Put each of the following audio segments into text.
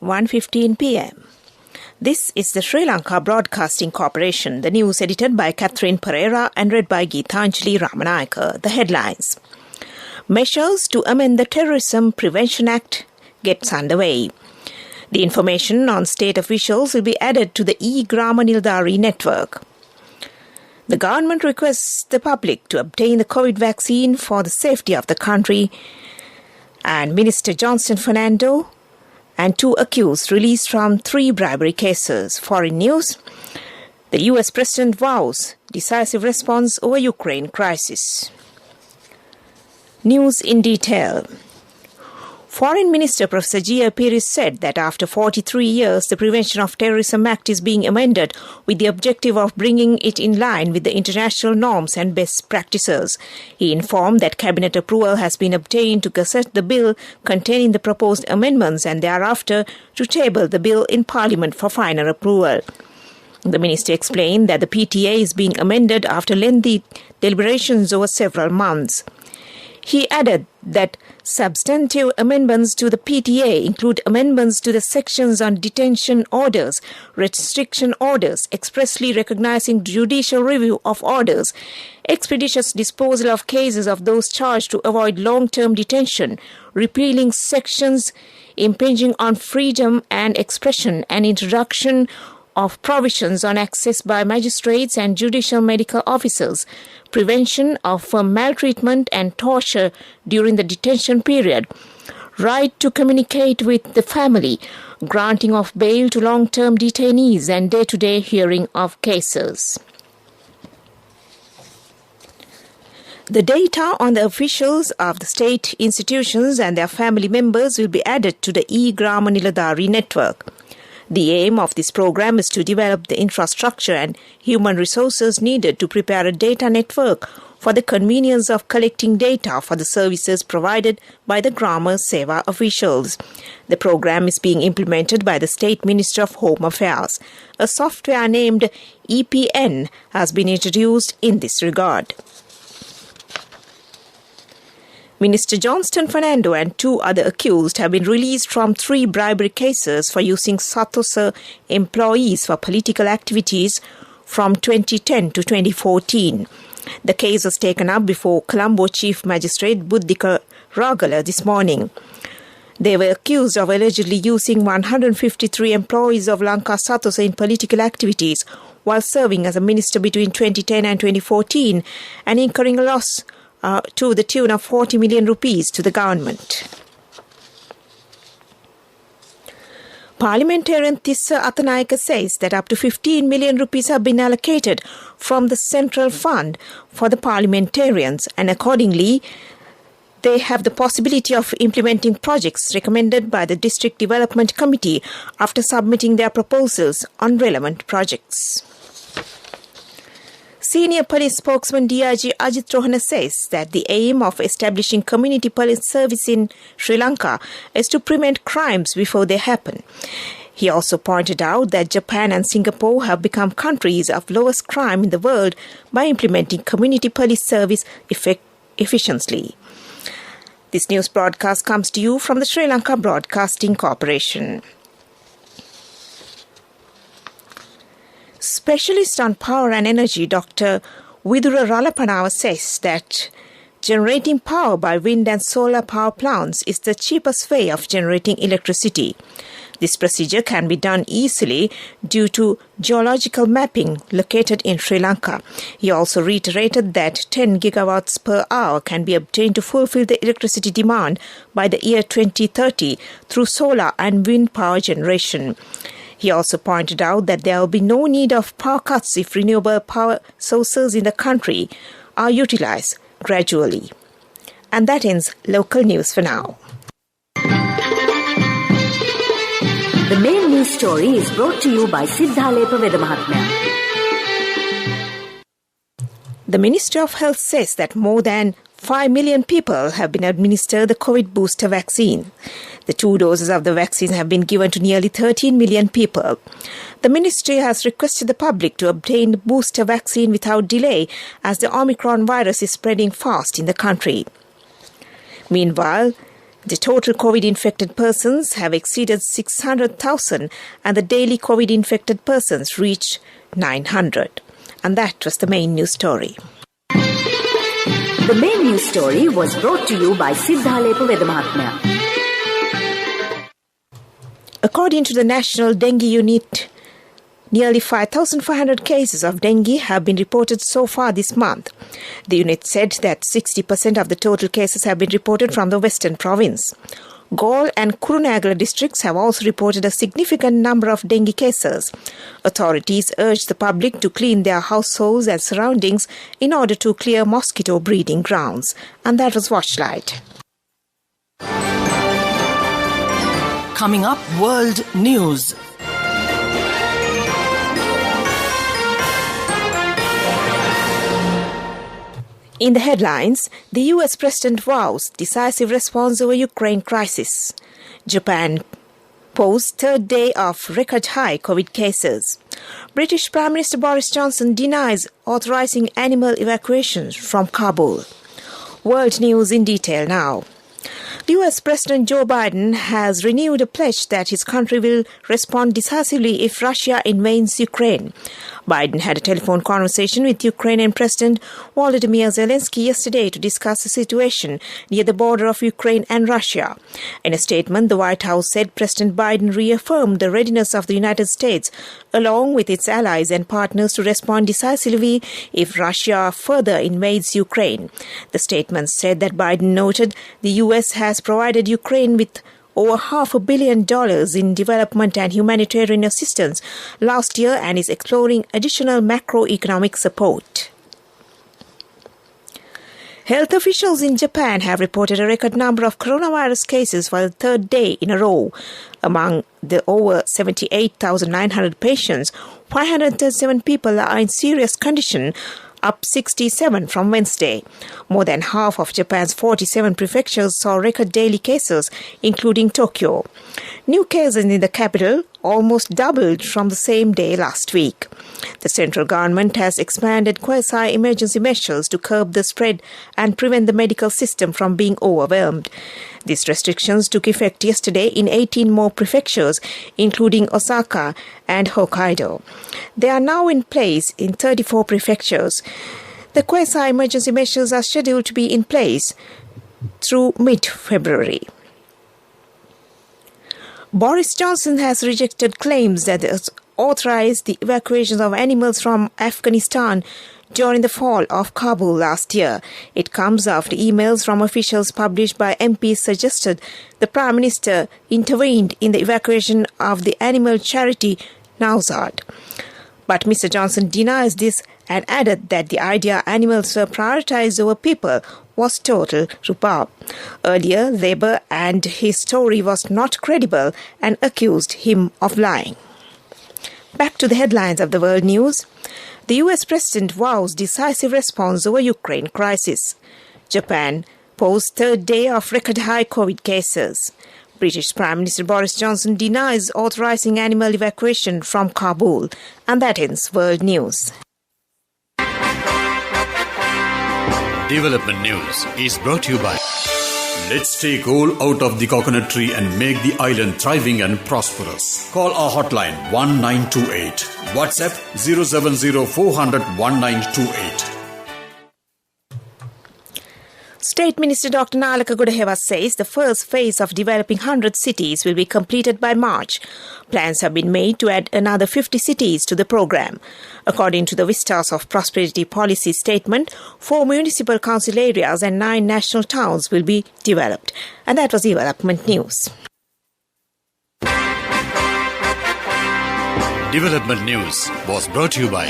1:15 p.m. This is the Sri Lanka Broadcasting Corporation, the news edited by Catherine Pereira and read by Geethanjali Ramanayaka. The headlines. Measures to amend the Terrorism Prevention Act gets underway. The information on state officials will be added to the e-Grama Nildari network. The government requests the public to obtain the COVID vaccine for the safety of the country. And Minister Johnston Fernando and 2 accused released from 3 bribery cases. Foreign news. The US President vows decisive response over Ukraine crisis. News in detail. Foreign Minister Professor G.A. Peiris said that after 43 years, the Prevention of Terrorism Act is being amended with the objective of bringing it in line with the international norms and best practices. He informed that Cabinet approval has been obtained to gazette the bill containing the proposed amendments and thereafter to table the bill in Parliament for final approval. The minister explained that the PTA is being amended after lengthy deliberations over several months. He added that substantive amendments to the PTA include amendments to the sections on detention orders, restriction orders, expressly recognizing judicial review of orders, expeditious disposal of cases of those charged to avoid long-term detention, repealing sections impinging on freedom and expression, and introduction of provisions on access by magistrates and judicial medical officers, prevention of maltreatment and torture during the detention period, right to communicate with the family, granting of bail to long-term detainees, and day-to-day hearing of cases. The data on the officials of the state institutions and their family members will be added to the e-Grama Nildari network. The aim of this program is to develop the infrastructure and human resources needed to prepare a data network for the convenience of collecting data for the services provided by the Grama Seva officials. The program is being implemented by the State Minister of Home Affairs. A software named EPN has been introduced in this regard. Minister Johnston Fernando and 2 other accused have been released from 3 bribery cases for using Satosa employees for political activities from 2010 to 2014. The case was taken up before Colombo Chief Magistrate Buddhika Ragala this morning. They were accused of allegedly using 153 employees of Lanka Satosa in political activities while serving as a minister between 2010 and 2014 and incurring a loss to the tune of 40 million rupees to the government. Parliamentarian Tissa Athanayaka says that up to 15 million rupees have been allocated from the central fund for the parliamentarians, and accordingly they have the possibility of implementing projects recommended by the District Development Committee after submitting their proposals on relevant projects. Senior police spokesman DIG Ajit Rohana says that the aim of establishing community police service in Sri Lanka is to prevent crimes before they happen. He also pointed out that Japan and Singapore have become countries of lowest crime in the world by implementing community police service efficiently. This news broadcast comes to you from the Sri Lanka Broadcasting Corporation. Specialist on power and energy Dr. Vidura Ralapanawa says that generating power by wind and solar power plants is the cheapest way of generating electricity. This procedure can be done easily due to geological mapping located in Sri Lanka. He also reiterated that 10 gigawatts per hour can be obtained to fulfill the electricity demand by the year 2030 through solar and wind power generation. He also pointed out that there will be no need of power cuts if renewable power sources in the country are utilized gradually. And that ends local news for now. The main news story is brought to you by Siddhalepa Vedamahatmya. The Ministry of Health says that more than 5 million people have been administered the COVID booster vaccine. The 2 doses of the vaccine have been given to nearly 13 million people. The ministry has requested the public to obtain the booster vaccine without delay as the Omicron virus is spreading fast in the country. Meanwhile, The total COVID-infected persons have exceeded 600,000 and the daily COVID-infected persons reached 900. And that was the main news story. The main news story was brought to you by Siddhalepa Vedamahatmya. According to the National Dengue Unit, nearly 5,500 cases of dengue have been reported so far this month. The unit said that 60% of the total cases have been reported from the Western Province. Galle and Kurunegala districts have also reported a significant number of dengue cases. Authorities urge the public to clean their households and surroundings in order to clear mosquito breeding grounds. And that was Watchlight. Coming up, World News. In the headlines, the US President vows decisive response over Ukraine crisis. Japan posts third day of record high COVID cases. British Prime Minister Boris Johnson denies authorizing animal evacuations from Kabul. World news in detail now. US President Joe Biden has renewed a pledge that his country will respond decisively if Russia invades Ukraine. Biden had a telephone conversation with Ukrainian President Volodymyr Zelensky yesterday to discuss the situation near the border of Ukraine and Russia. In a statement, the White House said President Biden reaffirmed the readiness of the United States, along with its allies and partners, to respond decisively if Russia further invades Ukraine. The statement said that Biden noted the U.S. has provided Ukraine with over $500 million in development and humanitarian assistance last year and is exploring additional macroeconomic support. Health officials in Japan have reported a record number of coronavirus cases for the third day in a row. Among the over 78,900 patients, 537 people are in serious condition, up 67 from Wednesday. More than half of Japan's 47 prefectures saw record daily cases, including Tokyo. New cases in the capital almost doubled from the same day last week. The central government has expanded quasi-emergency measures to curb the spread and prevent the medical system from being overwhelmed. These restrictions took effect yesterday in 18 more prefectures, including Osaka and Hokkaido. They are now in place in 34 prefectures. The quasi-emergency measures are scheduled to be in place through mid-February. Boris Johnson has rejected claims that it authorized the evacuation of animals from Afghanistan during the fall of Kabul last year. It comes after emails from officials published by MPs suggested the Prime Minister intervened in the evacuation of the animal charity Nowzad. But Mr. Johnson denies this and added that the idea animals were prioritized over people was total rhubarb. Earlier, Labour and his story was not credible and accused him of lying. Back to the headlines of the world news. The US President vows decisive response over Ukraine crisis. Japan posts third day of record high COVID cases. British Prime Minister Boris Johnson denies authorizing animal evacuation from Kabul. And that ends world news. Development News is brought to you by Let's take all out of the coconut tree and make the island thriving and prosperous. Call our hotline 1928. WhatsApp 070 400 1928. State Minister Dr. Nalaka Gudaheva says the first phase of developing 100 cities will be completed by March. Plans have been made to add another 50 cities to the program. According to the Vistas of Prosperity policy statement, 4 municipal council areas and 9 national towns will be developed. And that was Development News. Development News was brought to you by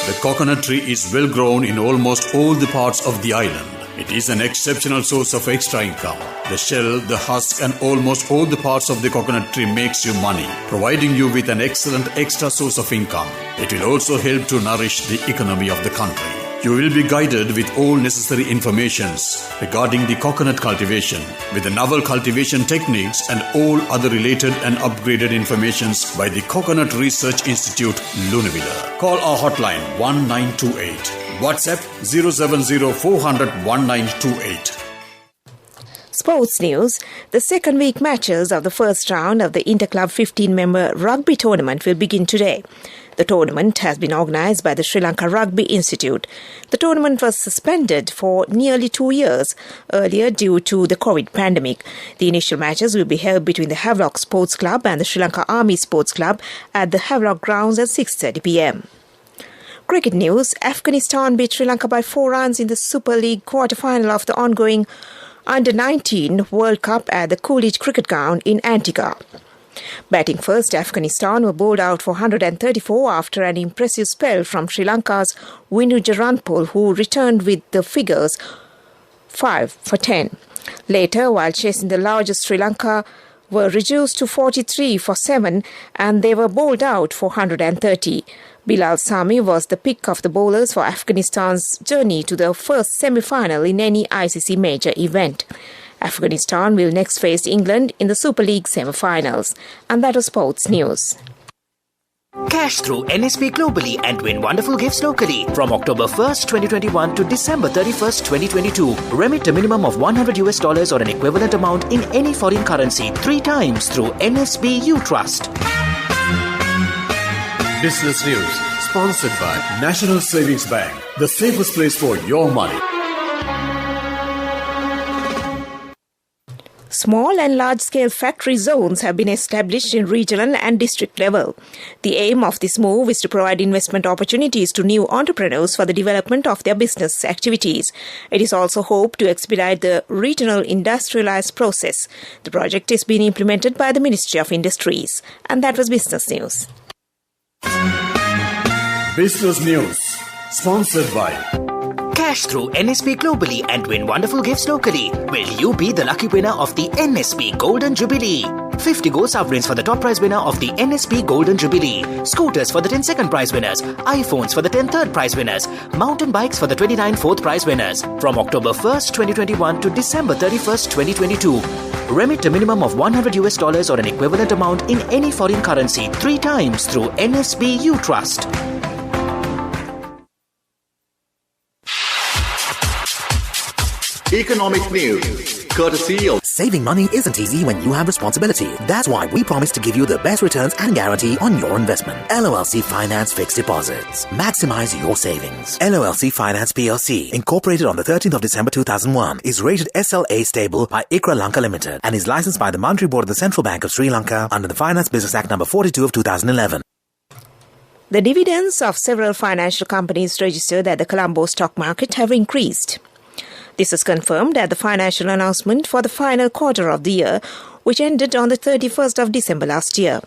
the coconut tree is well grown in almost all the parts of the island. It is an exceptional source of extra income. The shell, the husk and almost all the parts of the coconut tree makes you money, providing you with an excellent extra source of income. It will also help to nourish the economy of the country. You will be guided with all necessary informations regarding the coconut cultivation, with the novel cultivation techniques and all other related and upgraded informations by the Coconut Research Institute, Lunavilla. Call our hotline 1928. WhatsApp 070 400 1928. Sports news. The second week matches of the first round of the Interclub 15-member rugby tournament will begin today. The tournament has been organised by the Sri Lanka Rugby Institute. The tournament was suspended for nearly 2 years earlier due to the COVID pandemic. The initial matches will be held between the Havelock Sports Club and the Sri Lanka Army Sports Club at the Havelock grounds at 6:30 p.m. Cricket news. Afghanistan beat Sri Lanka by 4 runs in the Super League quarter-final of the ongoing Under-19 World Cup at the Coolidge Cricket Ground in Antigua. Batting first, Afghanistan were bowled out for 134 after an impressive spell from Sri Lanka's Vinu Jaranpol, who returned with the figures 5 for 10. Later, while chasing the largest, Sri Lanka were reduced to 43 for 7 and they were bowled out for 130. Bilal Sami was the pick of the bowlers for Afghanistan's journey to the first semi-final in any ICC major event. Afghanistan will next face England in the Super League semi-finals. And that was sports news. Cash through NSB globally and win wonderful gifts locally. From October 1st, 2021 to December 31st, 2022. Remit a minimum of $100 or an equivalent amount in any foreign currency 3 times through NSB U Trust. Business news sponsored by National Savings Bank, the safest place for your money. Small and large-scale factory zones have been established in regional and district level. The aim of this move is to provide investment opportunities to new entrepreneurs for the development of their business activities. It is also hoped to expedite the regional industrialized process. The project is being implemented by the Ministry of Industries. And that was business news. Business news sponsored by Cash through NSB globally and win wonderful gifts locally. Will you be the lucky winner of the NSB Golden Jubilee? 50 gold sovereigns for the top prize winner of the NSB Golden Jubilee. Scooters for the 10 second prize winners. iPhones for the 10 third prize winners. Mountain bikes for the 29 fourth prize winners. From October 1st, 2021 to December 31st, 2022. Remit a minimum of $100 or an equivalent amount in any foreign currency 3 times through NSB U Trust. Economic news, courtesy of Saving money isn't easy when you have responsibility. That's why we promise to give you the best returns and guarantee on your investment. LOLC Finance Fixed Deposits. Maximize your savings. LOLC Finance PLC, incorporated on the 13th of December 2001, is rated SLA stable by ICRA Lanka Limited and is licensed by the Monetary Board of the Central Bank of Sri Lanka under the Finance Business Act number 42 of 2011. The dividends of several financial companies registered at the Colombo stock market have increased. This was confirmed at the financial announcement for the final quarter of the year, which ended on the 31st of December last year.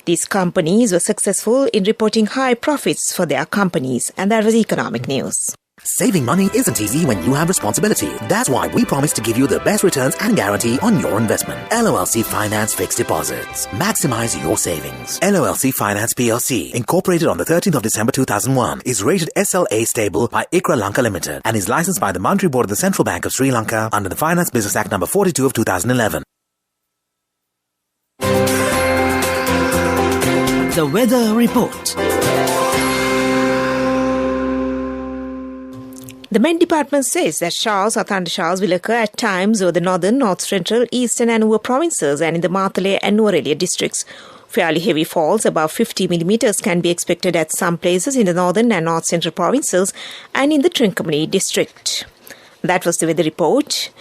These companies were successful in reporting high profits for their companies, and that was economic news. Saving money isn't easy when you have responsibility. That's why we promise to give you the best returns and guarantee on your investment. LOLC Finance Fixed Deposits. Maximize your savings. LOLC Finance PLC, incorporated on the 13th of December 2001, is rated SLA stable by ICRA Lanka Limited and is licensed by the Monetary Board of the Central Bank of Sri Lanka under the Finance Business Act number 42 of 2011. The weather report. The Met Department says that showers or thundershowers will occur at times over the northern, north central, eastern and Nuwa provinces and in the Matale and Nuwara districts. Fairly heavy falls, above 50 millimeters, can be expected at some places in the northern and north central provinces and in the Trincomalee district. That was the weather report.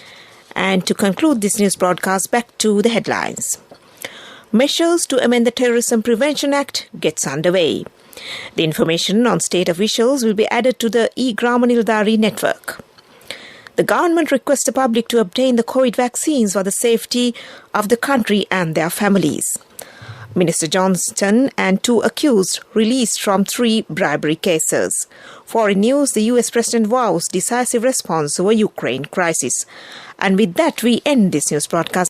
And to conclude this news broadcast, back to the headlines. Measures to amend the Terrorism Prevention Act gets underway. The information on state officials will be added to the e-Gramanildari network. The government requests the public to obtain the COVID vaccines for the safety of the country and their families. Minister Johnston and 2 accused released from 3 bribery cases. Foreign news, the US President vows decisive response over Ukraine crisis. And with that, we end this news broadcast.